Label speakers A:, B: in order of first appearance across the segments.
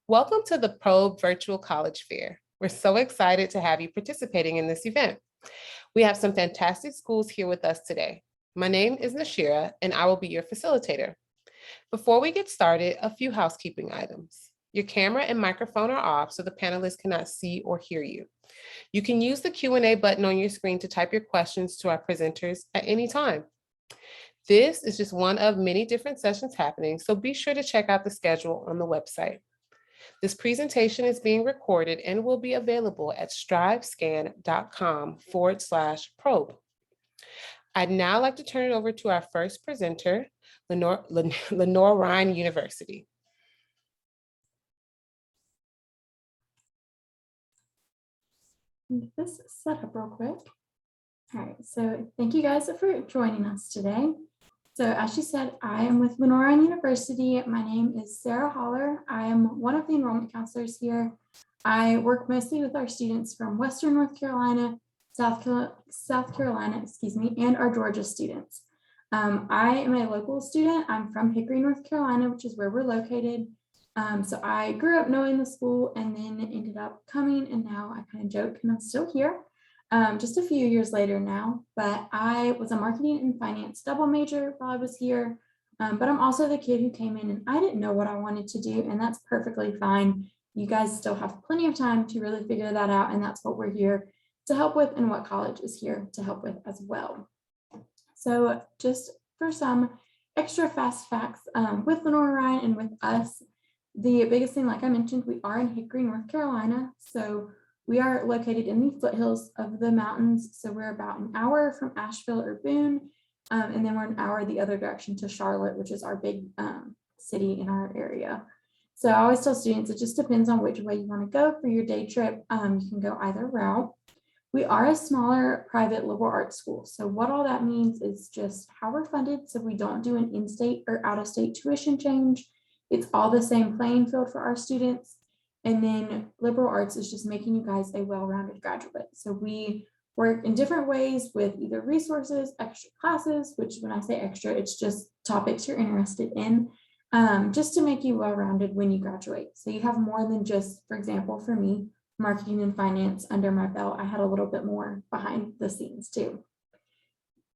A: Welcome to the Probe Virtual College Fair. We're so excited to have you participating in this event. We have some fantastic schools here with us today. My name is Nashira, and I will be your facilitator. Before we get started, a few housekeeping items. Your camera and microphone are off so the panelists cannot see or hear you. You can use the Q&A button on your screen to type your questions to our presenters at any time. This is just one of many different sessions happening, so be sure to check out the schedule on the website. This presentation is being recorded and will be available at strivescan.com/probe. I'd now like to turn it over to our first presenter, Lenoir-Rhyne University.
B: Get this set up real quick. All right, so thank you guys for joining us today. So as she said, I am with Lenoir-Rhyne University. My name is Sarah Holler. I am one of the enrollment counselors here. I work mostly with our students from Western North Carolina, South Carolina, and our Georgia students. I am a local student. I'm from Hickory, North Carolina, which is where we're located. So I grew up knowing the school and then ended up coming, and now I kind of joke and I'm still here. Just a few years later now, but I was a marketing and finance double major while I was here. But I'm also the kid who came in and I didn't know what I wanted to do, and that's perfectly fine. You guys still have plenty of time to really figure that out, and that's what we're here to help with and what college is here to help with as well. So just for some extra fast facts with Lenoir-Rhyne and with us, the biggest thing, like I mentioned, we are in Hickory, North Carolina. So we are located in the foothills of the mountains. So we're about an hour from Asheville or Boone. And then we're an hour the other direction to Charlotte, which is our big city in our area. So I always tell students, it just depends on which way you want to go for your day trip. You can go either route. We are a smaller private liberal arts school. So what all that means is just how we're funded. So we don't do an in-state or out-of-state tuition change. It's all the same playing field for our students. And then liberal arts is just making you guys a well-rounded graduate. So we work in different ways with either resources, extra classes, which when I say extra, it's just topics you're interested in, just to make you well-rounded when you graduate. So you have more than just, for example, for me, marketing and finance under my belt. I had a little bit more behind the scenes too.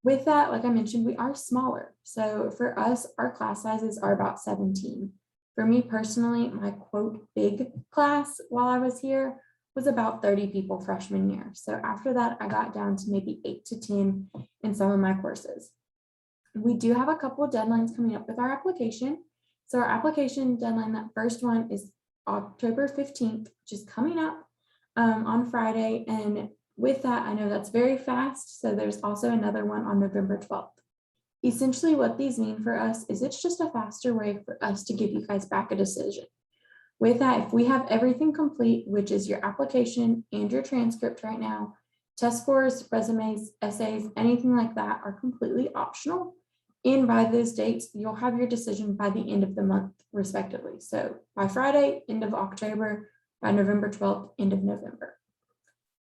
B: With that, like I mentioned, we are smaller. So for us, our class sizes are about 17. For me personally, my quote big class while I was here was about 30 people freshman year. So after that, I got down to maybe 8 to 10 in some of my courses. We do have a couple of deadlines coming up with our application. So our application deadline, that first one is October 15th, which is coming up on Friday. And with that, I know that's very fast. So there's also another one on November 12th. Essentially what these mean for us is it's just a faster way for us to give you guys back a decision. With that, if we have everything complete, which is your application and your transcript right now, test scores, resumes, essays, anything like that are completely optional. And by those dates, you'll have your decision by the end of the month, respectively. So by Friday, end of October, by November 12th, end of November.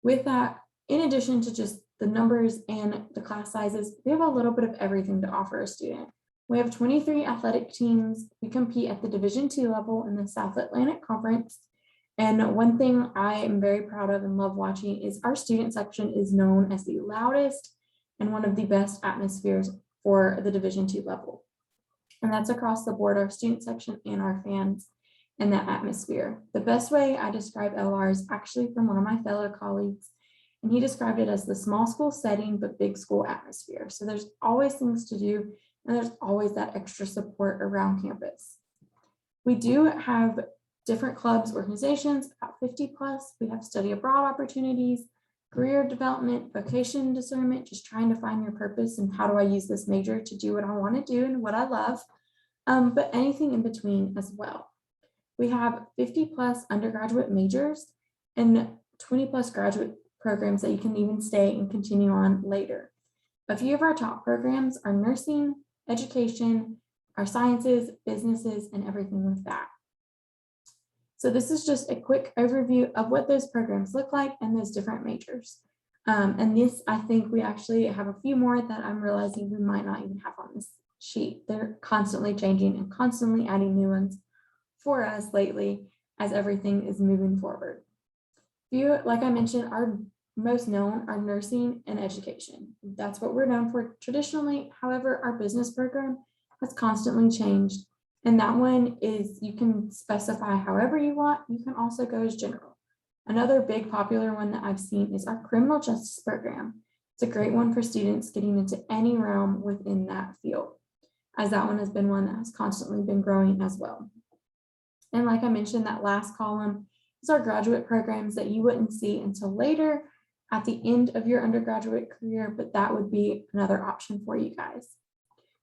B: With that, in addition to just the numbers and the class sizes, we have a little bit of everything to offer a student. We have 23 athletic teams. We compete at the Division II level in the South Atlantic Conference. And one thing I am very proud of and love watching is our student section is known as the loudest and one of the best atmospheres for the Division II level. And that's across the board, our student section and our fans and that atmosphere. The best way I describe LR is actually from one of my fellow colleagues. And he described it as the small school setting, but big school atmosphere. So there's always things to do, and there's always that extra support around campus. We do have different clubs, organizations, about 50 plus. We have study abroad opportunities, career development, vocation discernment, just trying to find your purpose and how do I use this major to do what I want to do and what I love, but anything in between as well. We have 50 plus undergraduate majors and 20 plus graduate programs that you can even stay and continue on later. A few of our top programs are nursing, education, our sciences, businesses, and everything with that. So this is just a quick overview of what those programs look like and those different majors. And this, I think we actually have a few more that I'm realizing we might not even have on this sheet. They're constantly changing and constantly adding new ones for us lately. as everything is moving forward. Few, like I mentioned, are most known are nursing and education. That's what we're known for traditionally. However, our business program has constantly changed. And that one is, you can specify however you want. You can also go as general. Another big popular one that I've seen is our criminal justice program. It's a great one for students getting into any realm within that field, as that one has been one that has constantly been growing as well. And like I mentioned, that last column is our graduate programs that you wouldn't see until later at the end of your undergraduate career, but that would be another option for you guys.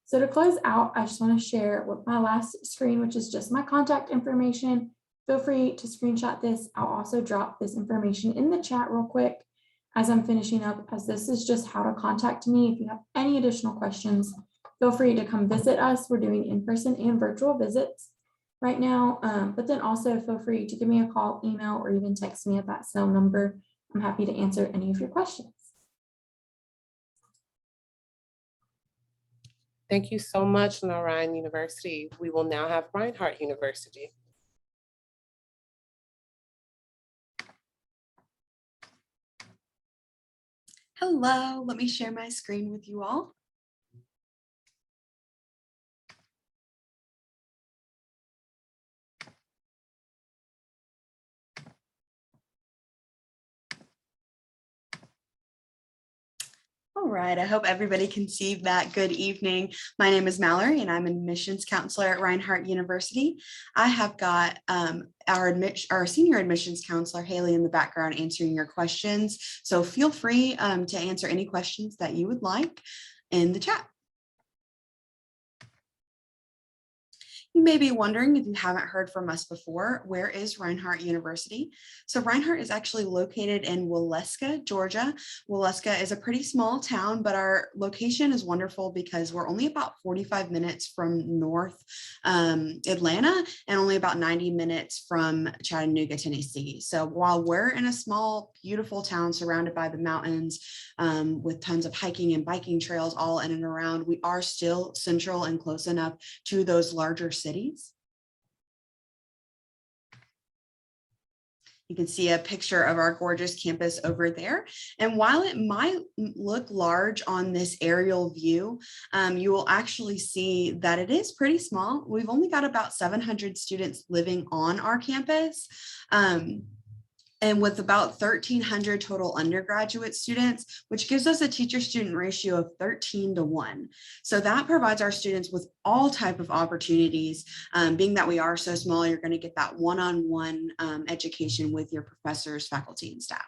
B: So to close out, I just want to share what my last screen, which is just my contact information. Feel free to screenshot this. I'll also drop this information in the chat real quick as I'm finishing up, as this is just how to contact me. If you have any additional questions, feel free to come visit us. We're doing in-person and virtual visits right now, but then also feel free to give me a call, email, or even text me at that cell number. I'm happy to answer any of your questions.
A: Thank you so much, Lenoir-Rhyne University. We will now have Reinhardt University.
C: Hello, let me share my screen with you all. All right, I hope everybody can see that. Good evening. My name is Mallory and I'm an admissions counselor at Reinhardt University. I have got our senior admissions counselor, Haley, in the background answering your questions. So feel free to answer any questions that you would like in the chat. You may be wondering, if you haven't heard from us before, where is Reinhardt University? So Reinhardt is actually located in Waleska, Georgia. Waleska is a pretty small town, but our location is wonderful because we're only about 45 minutes from North Atlanta and only about 90 minutes from Chattanooga, Tennessee. So while we're in a small, beautiful town surrounded by the mountains with tons of hiking and biking trails all in and around, we are still central and close enough to those larger cities. You can see a picture of our gorgeous campus over there. And while it might look large on this aerial view, you will actually see that it is pretty small. We've only got about 700 students living on our campus. And with about 1,300 total undergraduate students, which gives us a teacher-student ratio of 13:1. So that provides our students with all type of opportunities. Being that we are so small, you're going to get that one-on-one education with your professors, faculty, and staff.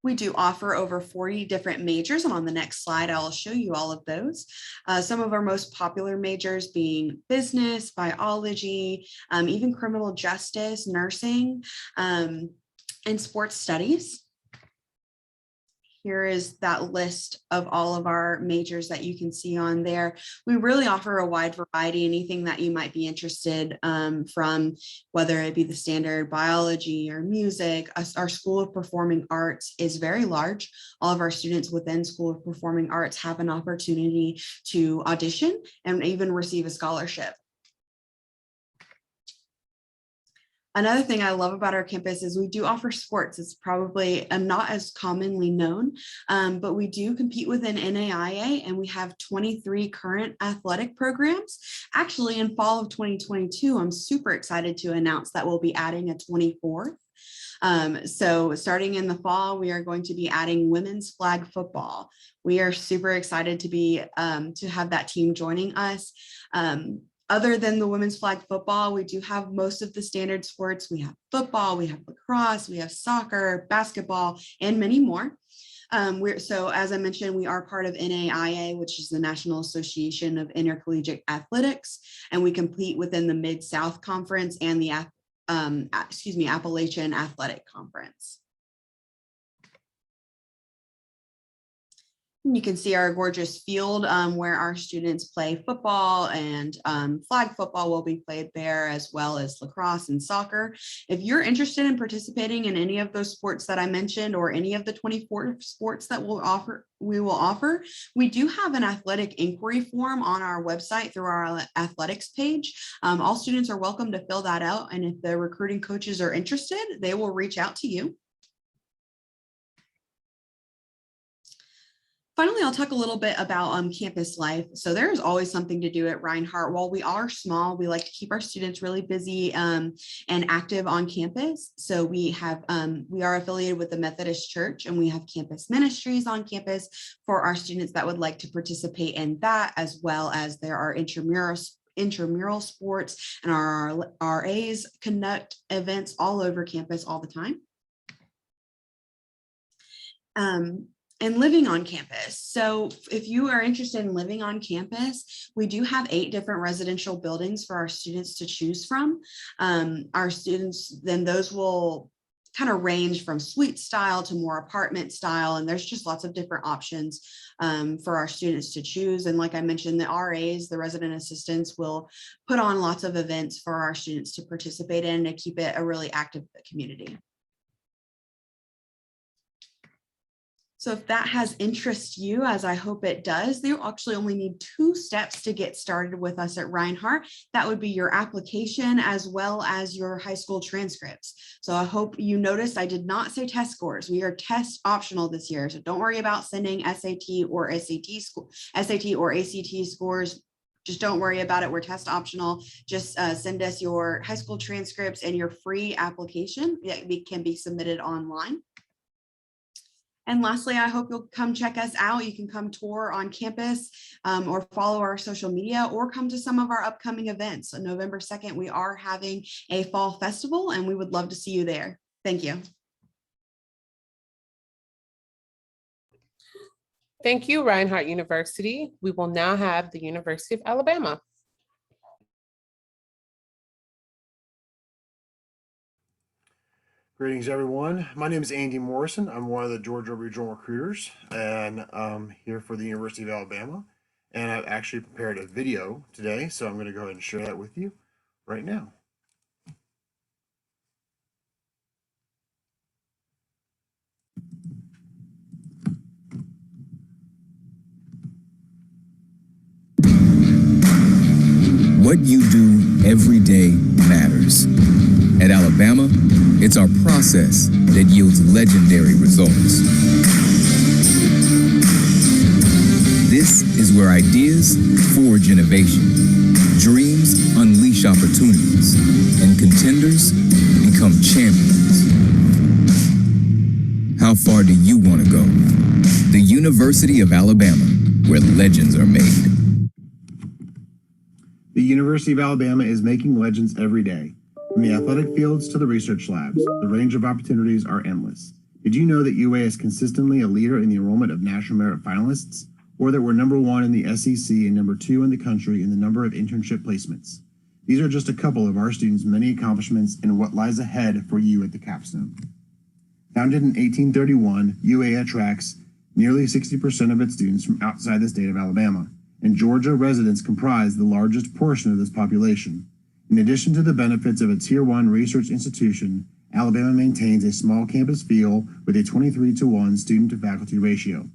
C: We do offer over 40 different majors, and on the next slide, I'll show you all of those. Some of our most popular majors being business, biology, even criminal justice, nursing, and sports studies. Here is that list of all of our majors that you can see on there. We really offer a wide variety, anything that you might be interested from, whether it be the standard biology or music. Our School of Performing Arts is very large. All of our students within School of Performing Arts have an opportunity to audition and even receive a scholarship. Another thing I love about our campus is we do offer sports. It's probably not as commonly known, but we do compete within NAIA, and we have 23 current athletic programs. Actually, in fall of 2022, I'm super excited to announce that we'll be adding a 24th. So starting in the fall, we are going to be adding women's flag football. We are super excited to be to have that team joining us. Other than the women's flag football, we do have most of the standard sports. We have football, we have lacrosse, we have soccer, basketball, and many more. So as I mentioned, we are part of NAIA, which is the National Association of Intercollegiate Athletics, and we compete within the Mid-South Conference and the Appalachian Athletic Conference. You can see our gorgeous field where our students play football, and flag football will be played there, as well as lacrosse and soccer. If you're interested in participating in any of those sports that I mentioned, or any of the 24 sports that we will offer, we do have an athletic inquiry form on our website through our athletics page. All students are welcome to fill that out, and if the recruiting coaches are interested, they will reach out to you. Finally, I'll talk a little bit about campus life. So there's always something to do at Reinhardt. While we are small, we like to keep our students really busy and active on campus. So we are affiliated with the Methodist Church, and we have campus ministries on campus for our students that would like to participate in that, as well as there are intramural sports, and our RAs conduct events all over campus all the time. And living on campus. So if you are interested in living on campus, we do have 8 different residential buildings for our students to choose from. Our students, then those will kind of range from suite style to more apartment style. And there's just lots of different options for our students to choose. And like I mentioned, the RAs, the resident assistants, will put on lots of events for our students to participate in to keep it a really active community. So if that has interest you, as I hope it does, you actually only need 2 steps to get started with us at Reinhardt. That would be your application, as well as your high school transcripts. So I hope you noticed I did not say test scores. We are test optional this year. So don't worry about sending SAT or ACT scores. Just don't worry about it. We're test optional. Just send us your high school transcripts and your free application that can be submitted online. And lastly, I hope you'll come check us out. You can come tour on campus or follow our social media, or come to some of our upcoming events. On November 2nd, we are having a fall festival, and we would love to see you there. Thank you.
A: Thank you, Reinhardt University. We will now have the University of Alabama.
D: Greetings, everyone. My name is Andy Morrison. I'm one of the Georgia regional recruiters, and I'm here for the University of Alabama. And I've actually prepared a video today, so I'm going to go ahead and share that with you right now.
E: What you do every day matters. At Alabama, it's our process that yields legendary results. This is where ideas forge innovation, dreams unleash opportunities, and contenders become champions. How far do you want to go? The University of Alabama, where legends are made.
D: The University of Alabama is making legends every day. From the athletic fields to the research labs, the range of opportunities are endless. Did you know that UA is consistently a leader in the enrollment of national merit finalists, or that we're #1 in the SEC and #2 in the country in the number of internship placements? These are just a couple of our students' many accomplishments and what lies ahead for you at the capstone. Founded in 1831, UA attracts nearly 60% of its students from outside the state of Alabama, and Georgia residents comprise the largest portion of this population. In addition to the benefits of a Tier 1 research institution, Alabama maintains a small campus feel with a 23-to-1 student-to-faculty ratio.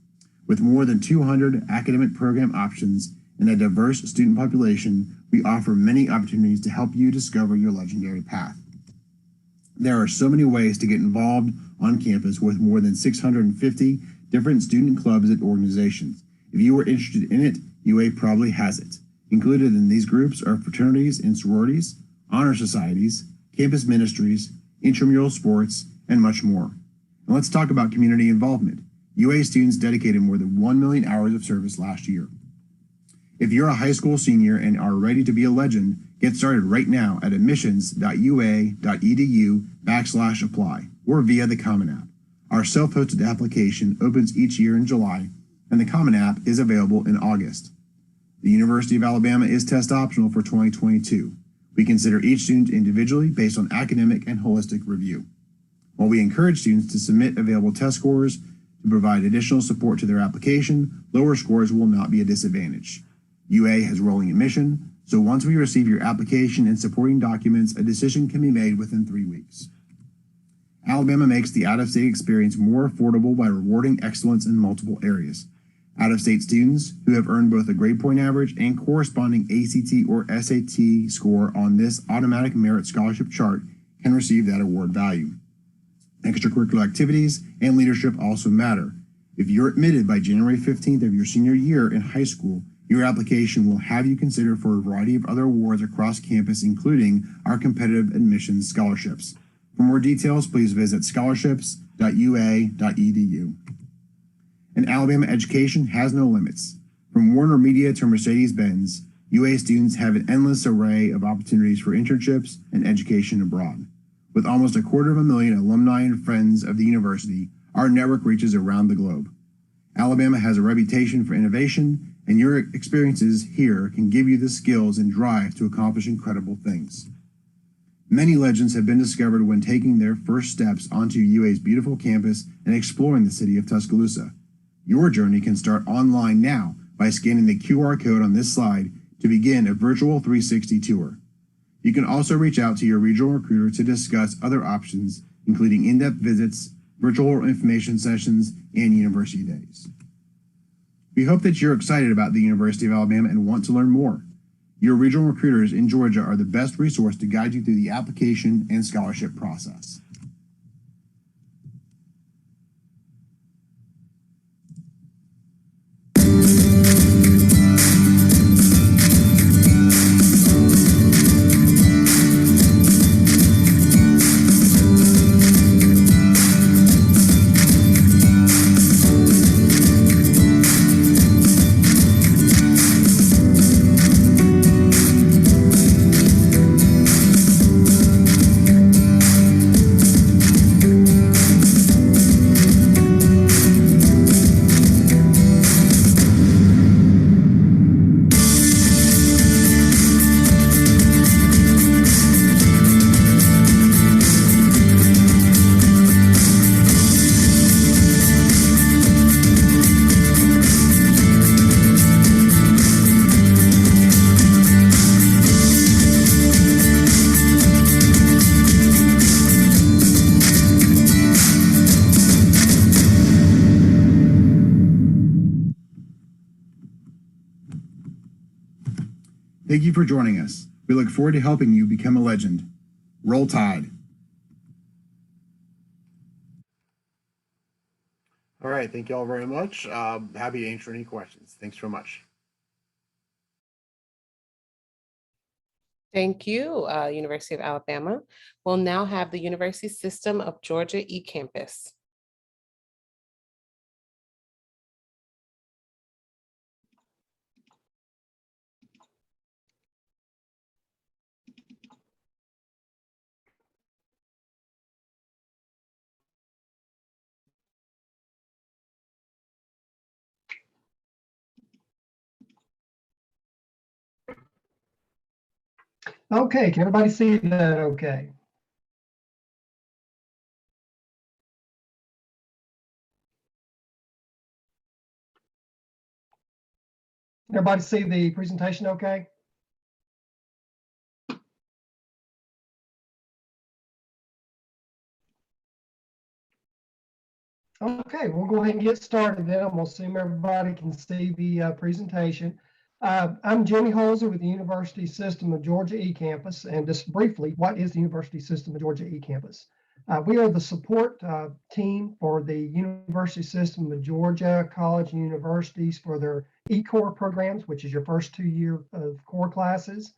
D: With more than 200 academic program options and a diverse student population, we offer many opportunities to help you discover your legendary path. There are so many ways to get involved on campus with more than 650 different student clubs and organizations. If you are interested in it, UA probably has it. Included in these groups are fraternities and sororities, honor societies, campus ministries, intramural sports, and much more. And let's talk about community involvement. UA students dedicated more than 1 million hours of service last year. If you're a high school senior and are ready to be a legend, get started right now at admissions.ua.edu/apply or via the Common App. Our self-hosted application opens each year in July, and the Common App is available in August. The University of Alabama is test optional for 2022. We consider each student individually based on academic and holistic review. While we encourage students to submit available test scores, To provide additional support to their application, lower scores will not be a disadvantage. UA has rolling admission, so once we receive your application and supporting documents, a decision can be made within 3 weeks. Alabama makes the out-of-state experience more affordable by rewarding excellence in multiple areas. Out-of-state students who have earned both a grade point average and corresponding ACT or SAT score on this automatic merit scholarship chart can receive that award value. Extracurricular activities and leadership also matter. If you're admitted by January 15th of your senior year in high school, your application will have you considered for a variety of other awards across campus, including our competitive admissions scholarships. For more details, please visit scholarships.ua.edu. And Alabama education has no limits. From Warner Media to Mercedes-Benz, UA students have an endless array of opportunities for internships and education abroad. With almost 250,000 alumni and friends of the university, our network reaches around the globe. Alabama has a reputation for innovation, and your experiences here can give you the skills and drive to accomplish incredible things. Many legends have been discovered when taking their first steps onto UA's beautiful campus and exploring the city of Tuscaloosa. Your journey can start online now by scanning the QR code on this slide to begin a virtual 360 tour. You can also reach out to your regional recruiter to discuss other options, including in-depth visits, virtual information sessions, and university days. We hope that you're excited about the University of Alabama and want to learn more. Your regional recruiters in Georgia are the best resource to guide you through the application and scholarship process. Thank you for joining us. We look forward to helping you become a legend. Roll Tide. All right, thank you all very much. Happy to answer any questions. Thanks so much.
A: Thank you, University of Alabama. We'll now have the University System of Georgia eCampus.
F: Okay, can everybody see that okay? Everybody see the presentation okay? Okay, we'll go ahead and get started then. I'm going to assume everybody can see the presentation. I'm Jimmy Holzer with the University System of Georgia eCampus, and just briefly, what is the University System of Georgia eCampus? We are the support team for the University System of Georgia college and universities for their eCore programs, which is your first 2 year of core classes.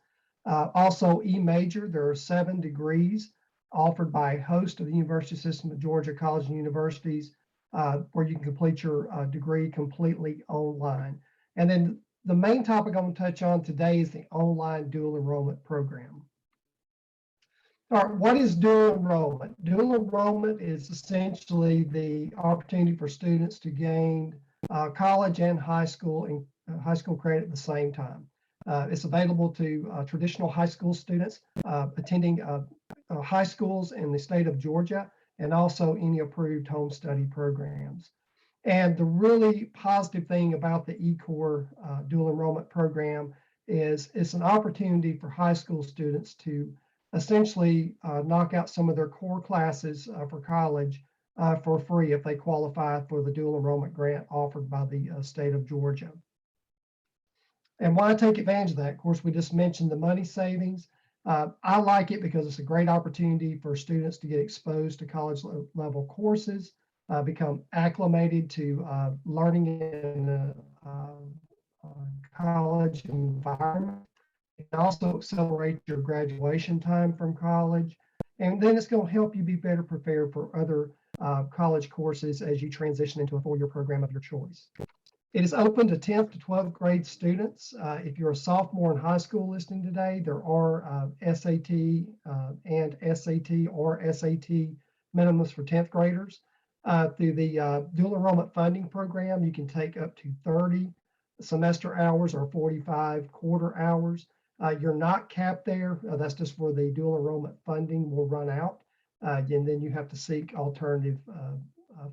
F: Also E-Major, there are 7 degrees offered by a host of the University System of Georgia college and universities where you can complete your degree completely online. And then the main topic I'm going to touch on today is the online dual enrollment program. All right, what is dual enrollment? Dual enrollment is essentially the opportunity for students to gain college and high school credit at the same time. It's available to traditional high school students attending high schools in the state of Georgia, and also any approved home study programs. And the really positive thing about the eCore dual enrollment program is it's an opportunity for high school students to essentially knock out some of their core classes for college for free if they qualify for the dual enrollment grant offered by the state of Georgia. And why take advantage of that? Of course, we just mentioned the money savings. I like it because it's a great opportunity for students to get exposed to college level courses, become acclimated to learning in a college environment. It also accelerates your graduation time from college. And then it's going to help you be better prepared for other college courses as you transition into a four-year program of your choice. It is open to 10th to 12th grade students. If you're a sophomore in high school listening today, there are SAT and SAT or SAT minimums for 10th graders. Through the dual enrollment funding program, you can take up to 30 semester hours or 45 quarter hours. You're not capped there. That's just where the dual enrollment funding will run out. And then you have to seek alternative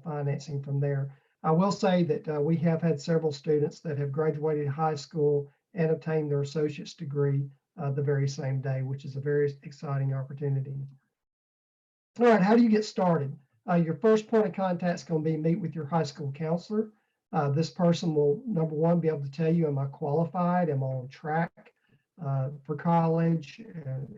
F: financing from there. I will say that we have had several students that have graduated high school and obtained their associate's degree the very same day, which is a very exciting opportunity. All right, how do you get started? Your first point of contact is going to be meet with your high school counselor. This person will, number one, be able to tell you, am I qualified? Am I on track for college?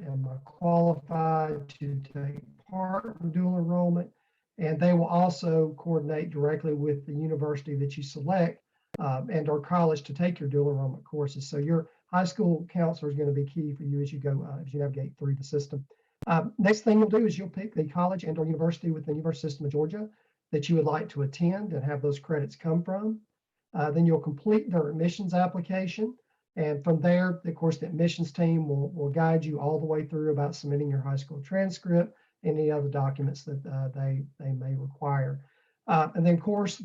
F: Am I qualified to take part in dual enrollment? And they will also coordinate directly with the university that you select and or college to take your dual enrollment courses. So your high school counselor is going to be key for you as you go, as you navigate through the system. Next thing you'll do is you'll pick the college and or university within the University System of Georgia that you would like to attend and have those credits come from. Then you'll complete their admissions application. And from there, of course, the admissions team will guide you all the way through about submitting your high school transcript, any other documents that they may require. And then, of course,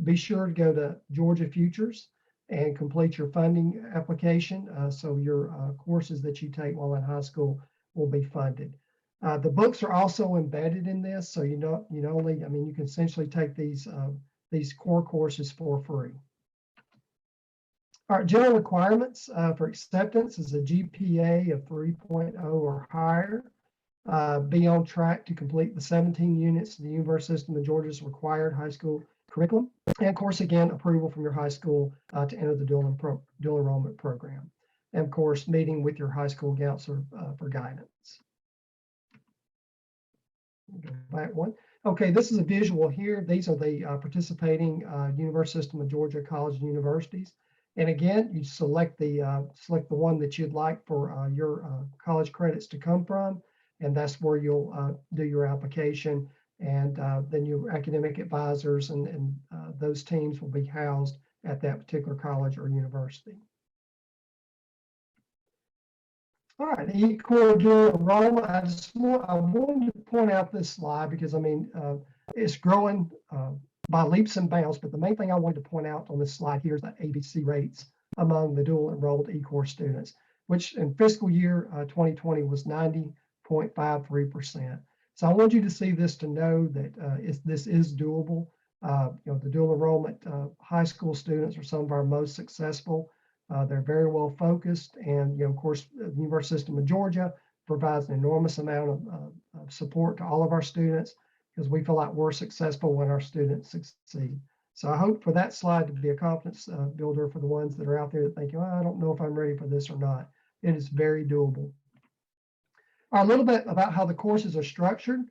F: be sure to go to Georgia Futures and complete your funding application. So your courses that you take while in high school will be funded. The books are also embedded in this. So you can essentially take these core courses for free. All right, general requirements for acceptance is a GPA of 3.0 or higher. Be on track to complete the 17 units of the University System of Georgia's required high school curriculum. And of course, again, approval from your high school to enter the dual enrollment program. And of course, meeting with your high school counselor for guidance. Go back one. Okay, this is a visual here. These are the participating University System of Georgia colleges and universities. And again, you select the one that you'd like for your college credits to come from. And that's where you'll do your application. And then your academic advisors and those teams will be housed at that particular college or university. All right, the eCore dual enrollment. I wanted to point out this slide because it's growing by leaps and bounds. But the main thing I wanted to point out on this slide here is the ABC rates among the dual enrolled eCore students, which in fiscal year 2020 was 90.53%. So I want you to see this to know that this is doable. The dual enrollment high school students are some of our most successful. They're very well focused, and of course, the University System of Georgia provides an enormous amount of support to all of our students because we feel like we're successful when our students succeed. So I hope for that slide to be a confidence builder for the ones that are out there that think, I don't know if I'm ready for this or not. It is very doable. All right, a little bit about how the courses are structured.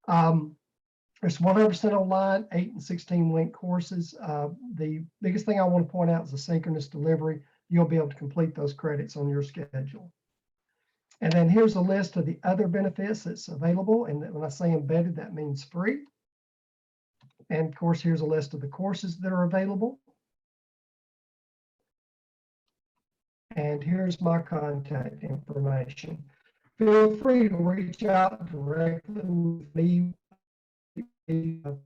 F: It's 100% online, 8 and 16 link courses. The biggest thing I want to point out is the synchronous delivery. You'll be able to complete those credits on your schedule. And then here's a list of the other benefits that's available. And when I say embedded, that means free. And of course, here's a list of the courses that are available. And here's my contact information. Feel free to reach out directly with me.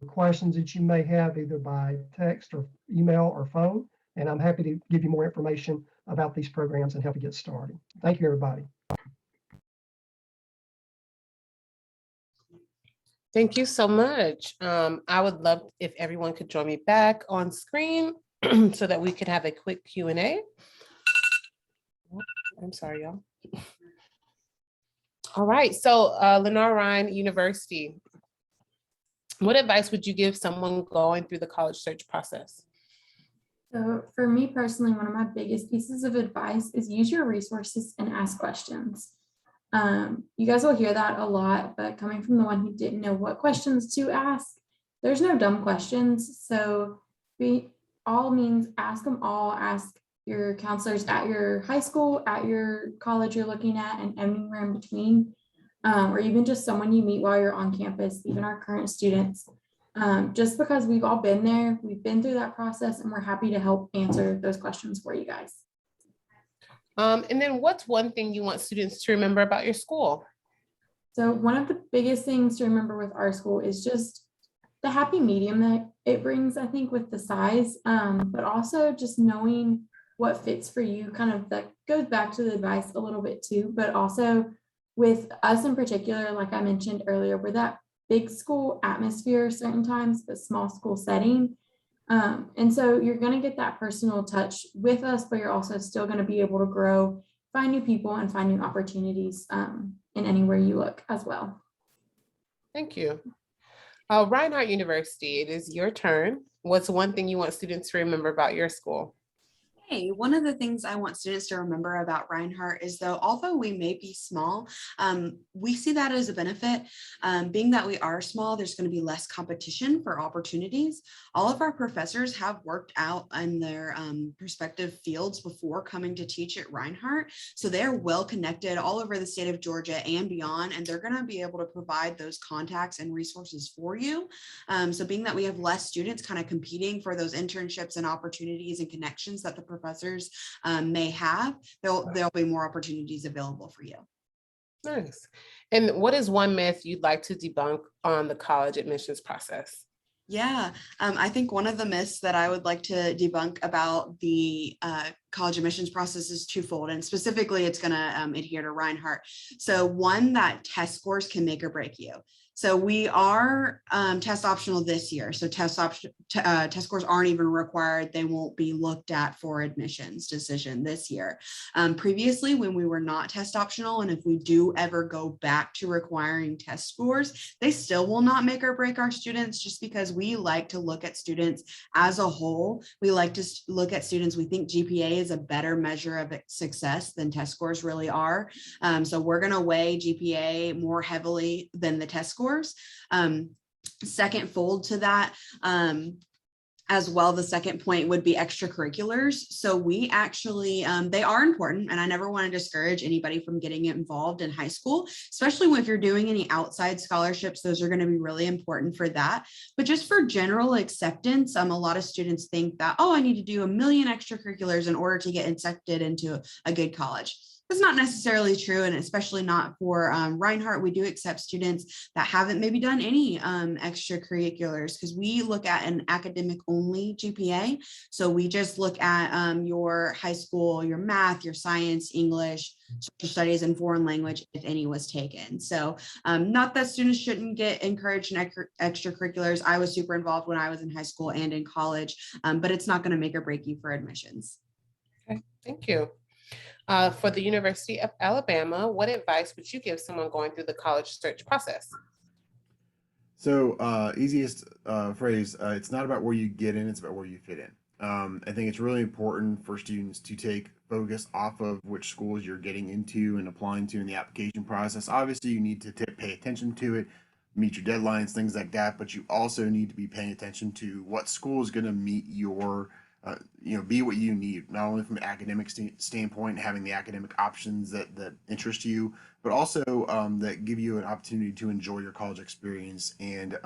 F: Questions that you may have either by text or email or phone. And I'm happy to give you more information about these programs and help you get started. Thank you, everybody.
A: Thank you so much. I would love if everyone could join me back on screen so that we could have a quick Q&A. I'm sorry, y'all. All right, so Lenoir-Rhyne University, what advice would you give someone going through the college search process?
B: So for me personally, one of my biggest pieces of advice is use your resources and ask questions. You guys will hear that a lot, but coming from the one who didn't know what questions to ask, there's no dumb questions. So be all means ask them all, ask your counselors at your high school, at your college you're looking at, and anywhere in between, or even just someone you meet while you're on campus, even our current students. Just because we've all been there, we've been through that process, and we're happy to help answer those questions for you guys.
A: And then what's one thing you want students to remember about your school?
B: So one of the biggest things to remember with our school is just the happy medium that it brings, I think, with the size, but also just knowing what fits for you. Kind of that goes back to the advice a little bit too, but also with us in particular, like I mentioned earlier, we're that big school atmosphere certain times, but small school setting. And so you're going to get that personal touch with us, but you're also still going to be able to grow, find new people, and find new opportunities in anywhere you look as well.
A: Thank you. Reinhardt University, it is your turn. What's one thing you want students to remember about your school?
C: Hey, one of the things I want students to remember about Reinhardt is though, although we may be small, we see that as a benefit. Being that we are small, there's going to be less competition for opportunities. All of our professors have worked out in their respective fields before coming to teach at Reinhardt. So they're well connected all over the state of Georgia and beyond, and they're going to be able to provide those contacts and resources for you. So being that we have less students kind of competing for those internships and opportunities and connections that the professors may have, there'll be more opportunities available for you.
A: Nice. And what is one myth you'd like to debunk on the college admissions process?
C: Yeah, I think one of the myths that I would like to debunk about the college admissions process is twofold, and specifically it's going to adhere to Reinhardt. So one, that test scores can make or break you. So we are test optional this year. So test scores aren't even required. They won't be looked at for admissions decision this year. Previously, when we were not test optional, and if we do ever go back to requiring test scores, they still will not make or break our students, just because we like to look at students as a whole. We like to look at students. We think GPA is a better measure of success than test scores really are. So we're going to weigh GPA more heavily than the test scores. Second fold to that, as well, the second point would be extracurriculars. So we actually, they are important, and I never want to discourage anybody from getting involved in high school, especially if you're doing any outside scholarships. Those are going to be really important for that. But just for general acceptance, a lot of students think that, oh, I need to do 1 million extracurriculars in order to get accepted into a good college. That's not necessarily true, and especially not for Reinhardt. We do accept students that haven't maybe done any extracurriculars, because we look at an academic only GPA. So we just look at your high school, your math, your science, English, social studies, and foreign language, if any was taken. So not that students shouldn't get encouraged in extracurriculars. I was super involved when I was in high school and in college, but it's not going to make or break you for admissions.
A: Okay, thank you. For the University of Alabama, what advice would you give someone going through the college search process?
D: So easiest phrase, it's not about where you get in, it's about where you fit in. I think it's really important for students to take focus off of which schools you're getting into and applying to in the application process. Obviously, you need to pay attention to it, meet your deadlines, things like that, but you also need to be paying attention to what school is going to meet your be what you need, not only from an academic standpoint, having the academic options that interest you, but also that give you an opportunity to enjoy your college experience and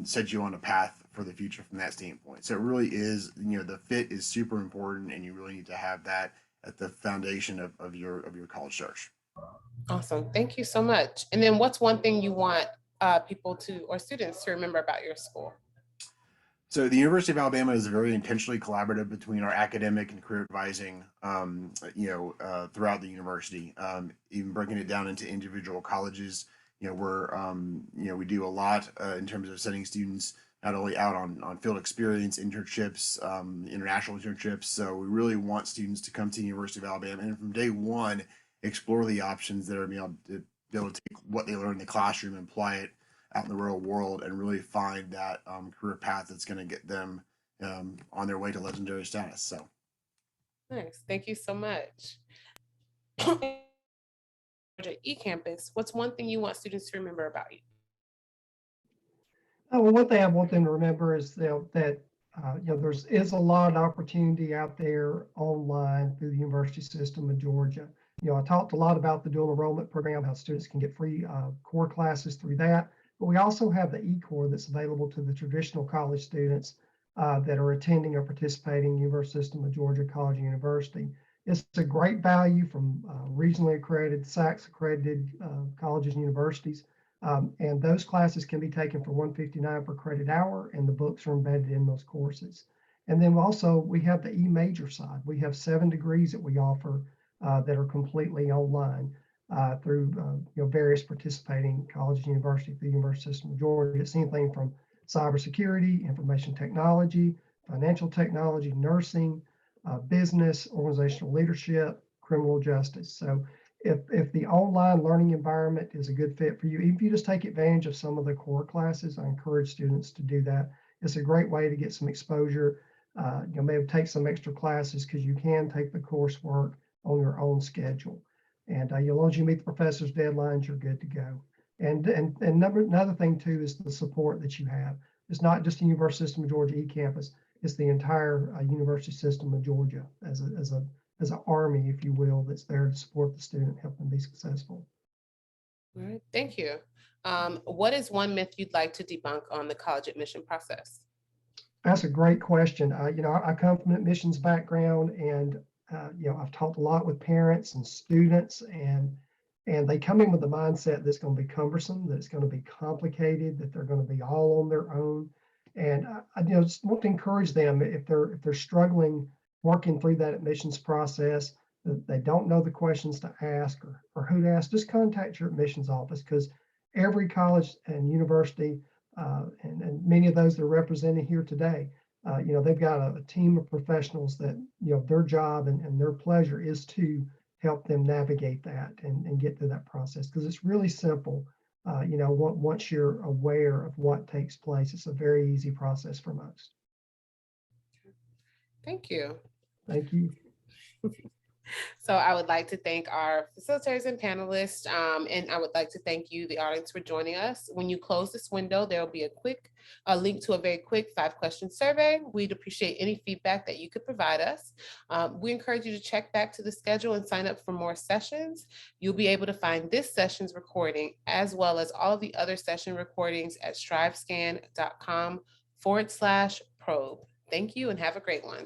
D: set you on a path for the future from that standpoint. So it really is, the fit is super important, and you really need to have that at the foundation of your college search.
A: Awesome, thank you so much. And then what's one thing you want people to, or students to remember about your school?
D: So the University of Alabama is very intentionally collaborative between our academic and career advising, throughout the university, even breaking it down into individual colleges. we do a lot in terms of sending students not only out on field experience, internships, international internships. So we really want students to come to the University of Alabama and from day one, explore the options that are be able to take what they learn in the classroom and apply it out in the real world and really find that career path that's going to get them on their way to legendary status. So
A: Nice. Thank you so much. eCampus, what's one thing you want students to remember about you?
F: Well, one thing I want them to remember is that there's a lot of opportunity out there online through the university system of Georgia. I talked a lot about the dual enrollment program, how students can get free core classes through that. But we also have the eCore that's available to the traditional college students that are attending or participating in the University System of Georgia College and University. It's a great value from regionally accredited, SACS accredited colleges and universities. And those classes can be taken for $159 per credit hour, and the books are embedded in those courses. And then also we have the e-major side. We have 7 degrees that we offer that are completely online through various participating colleges and universities, the University System of Georgia. It's anything from cybersecurity, information technology, financial technology, nursing, business, organizational leadership, criminal justice. So if the online learning environment is a good fit for you, even if you just take advantage of some of the core classes, I encourage students to do that. It's a great way to get some exposure. Maybe take some extra classes because you can take the coursework on your own schedule. And as long as you meet the professor's deadlines, you're good to go. And another thing too is the support that you have. It's not just the University System of Georgia eCampus, it's the entire University System of Georgia as an army, if you will, that's there to support the student, help them be successful.
A: All right, thank you. What is one myth you'd like to debunk on the college admission process?
F: That's a great question. I come from an admissions background, and I've talked a lot with parents and students, and they come in with the mindset that's going to be cumbersome, that it's going to be complicated, that they're going to be all on their own. And I just want to encourage them if they're struggling working through that admissions process, that they don't know the questions to ask or who to ask, just contact your admissions office, because every college and university and many of those that are represented here today, they've got a team of professionals that, their job and their pleasure is to help them navigate that and get through that process, because it's really simple. Once you're aware of what takes place, it's a very easy process for most.
A: Thank you.
F: Thank you.
A: So I would like to thank our facilitators and panelists, and I would like to thank you, the audience, for joining us. When you close this window, there will be a link to a very quick 5-question survey. We'd appreciate any feedback that you could provide us. We encourage you to check back to the schedule and sign up for more sessions. You'll be able to find this session's recording as well as all of the other session recordings at strivescan.com/probe. Thank you and have a great one.